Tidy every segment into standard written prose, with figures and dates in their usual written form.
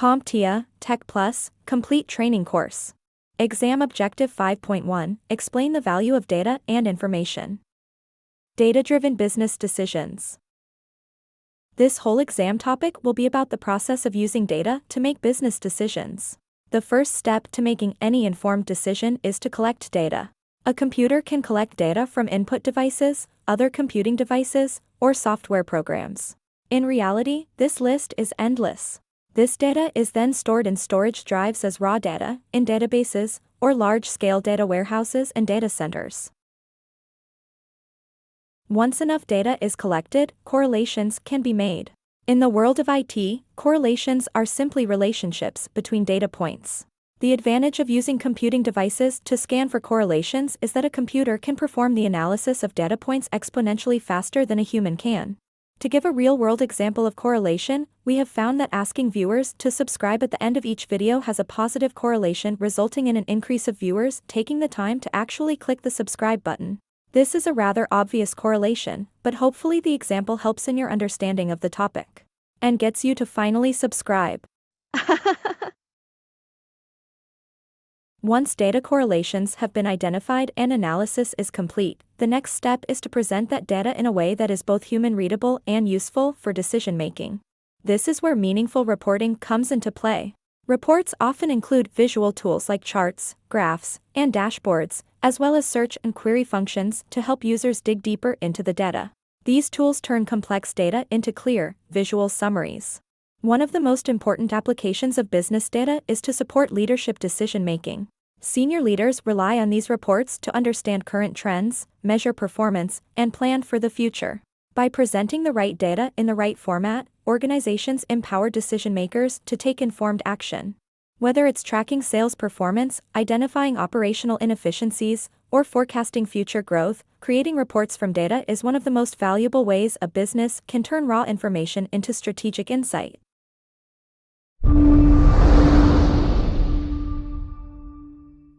CompTIA Tech Plus Complete Training Course. Exam Objective 5.1 Explain the value of data and information. Data-driven business decisions. This whole exam topic will be about the process of using data to make business decisions. The first step to making any informed decision is to collect data. A computer can collect data from input devices, other computing devices, or software programs. In reality, this list is endless. This data is then stored in storage drives as raw data, in databases, or large-scale data warehouses and data centers. Once enough data is collected, correlations can be made. In the world of IT, correlations are simply relationships between data points. The advantage of using computing devices to scan for correlations is that a computer can perform the analysis of data points exponentially faster than a human can. To give a real-world example of correlation, we have found that asking viewers to subscribe at the end of each video has a positive correlation, resulting in an increase of viewers taking the time to actually click the subscribe button. This is a rather obvious correlation, but hopefully the example helps in your understanding of the topic and gets you to finally subscribe. Once data correlations have been identified and analysis is complete, the next step is to present that data in a way that is both human-readable and useful for decision-making. This is where meaningful reporting comes into play. Reports often include visual tools like charts, graphs, and dashboards, as well as search and query functions to help users dig deeper into the data. These tools turn complex data into clear, visual summaries. One of the most important applications of business data is to support leadership decision-making. Senior leaders rely on these reports to understand current trends, measure performance, and plan for the future. By presenting the right data in the right format, organizations empower decision-makers to take informed action. Whether it's tracking sales performance, identifying operational inefficiencies, or forecasting future growth, creating reports from data is one of the most valuable ways a business can turn raw information into strategic insight.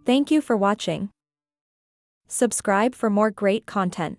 Thank you for watching. Subscribe for more great content.